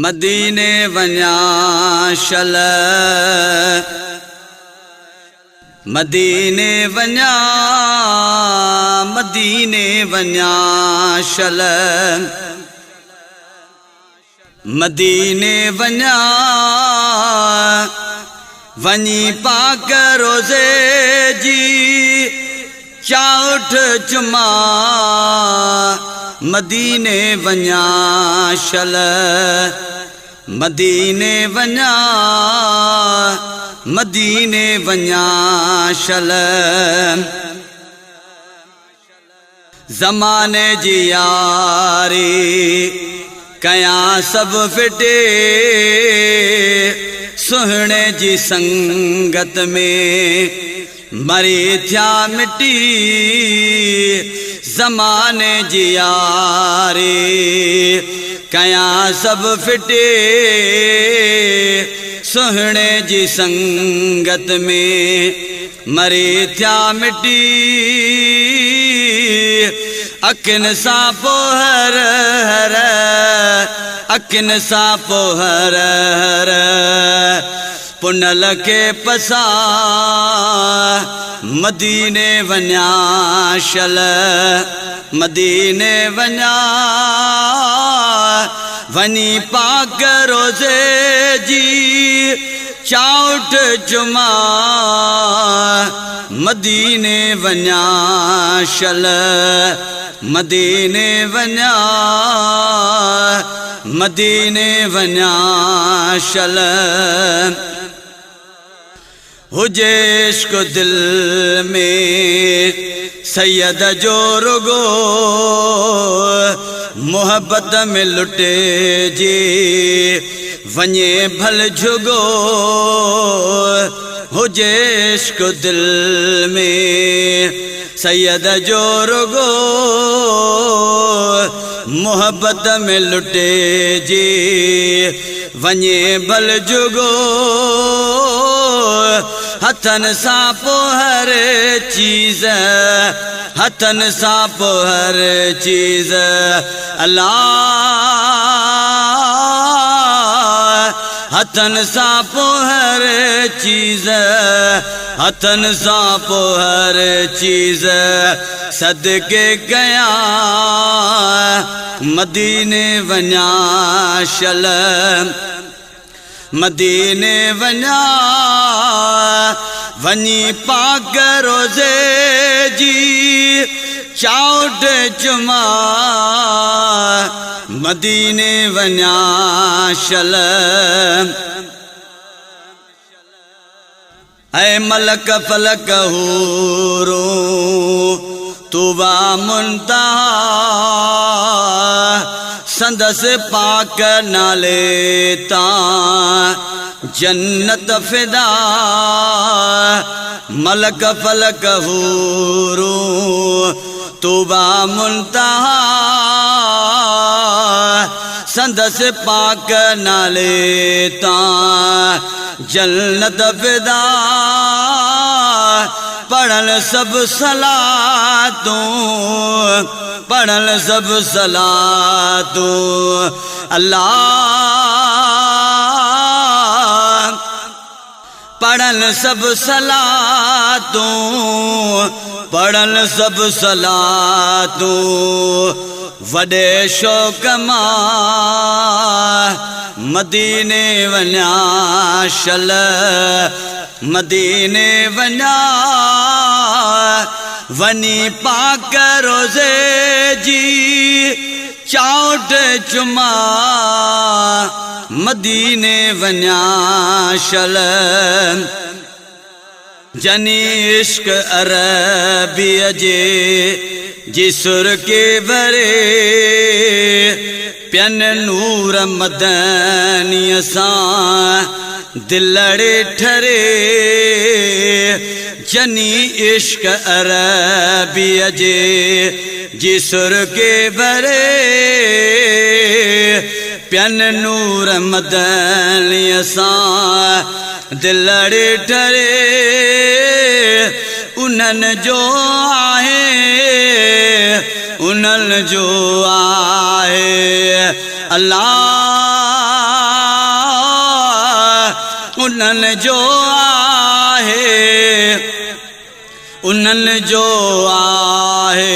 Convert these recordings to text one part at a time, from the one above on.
मदीने वञा शल मदीने वञा मदीने वञा शल मदीने वञा वञी पाक रोज़े जी चाउठ चुमा मदीने वञा शल मदीने वञा मदीने वञा शल ज़माने जी यारी कयां सब फिटे सुहणे जी संगत में मरी थिया मिटी ज़माने जी यारी कयां सब फिटे सुहणे जी संगत में मरी थिया मिटी अखिन सा पोहर हर अखिन सा पोहर हर पुनल के पसा मदीने वञा शल मदीने वञा वञी पाक रोज़े जी चाउठ जुमा मदीने वञा शल मदीने वञा मदीने वञा शल हुजे इश्क दिल में सैयद जो रुगो मोहब्बत में लुटे जी वञे भल झुगो हुजे इश्क दिल में सैयद जो रुगो मोहब्बत में लुटे जी वञे भल झुगो हथन सा पोहर चीज़ हथन सा पोहर चीज़ अल्लाह हथन सा पोहर चीज़ हथन सा पोहर चीज़ सदके गया मदीने वञा शल मदीने वञा वञी पाक रोज़े जी चाउठ चुमा मदीने वञा शल ऐ मलक फलक हूरो तुवा मुंतहा संदस पाक नाले तां जन्नत फिदा मलक फलक हूरो तुबा मुंतहा संदस पाक नाले तां जन्नत फिदा पढ़ल सब सलातों पढ़ल सब सलातों अल्लाह पढ़ल सब सलातों पढ़ल सब सलातों वडे शौक मां मदीने वञा शल मदीने वञा वञी पाक रोज़े जी चाउठ चुमा मदीने वञा शल जनी इश्क अरबिया जे जिसुर के बरे प्यन नूर मदनिया सां दिलड़े ठरे जनी इश्क अरबिया जे जिसुर के बरे प्यन नूर मदनिया सां दिलड़े ठरे उन्हन जो आहे उन्हन जो आहे अल्लाह उन्हनि जो आहे, उन्हनि जो आहे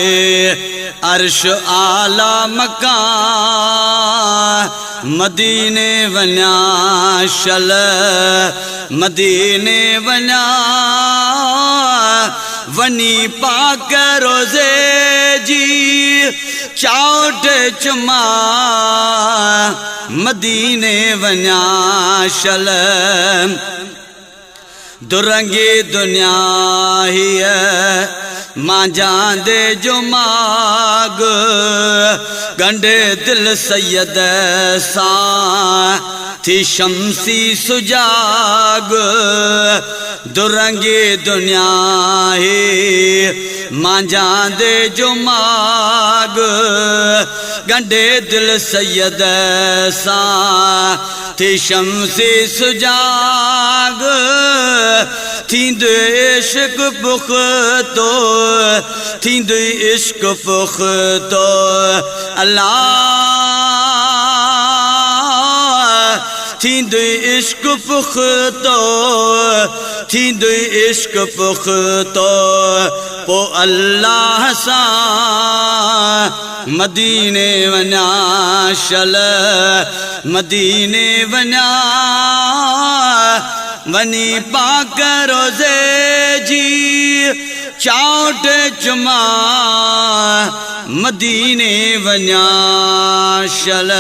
अर्श आला मकान। मदीने वञा शल मदीने वञा वनी पाक रोज़े जी चाउट चुमा। मदीने वञा शल दुरंगी दुनिया हिय मां जांदे जो माग। गंडे दिल सैयद सां थी शमसी सुजाग। दुरंगी दुनिया ही मां जांदे जो माग। गंडे दिल सैयद सां थी शमसी सुजाग। थींदो इश्क पुख्तो, थींदो इश्क पुख्तो अल्लाह। थींदो इश्क पुख्तो, थींदो इश्क पुख्तो पो अल्लाह सां। मदीने वञा शल मदीने वञा वनी पाक रोज़े जी चाउट चुमा। मदीने वञा शल।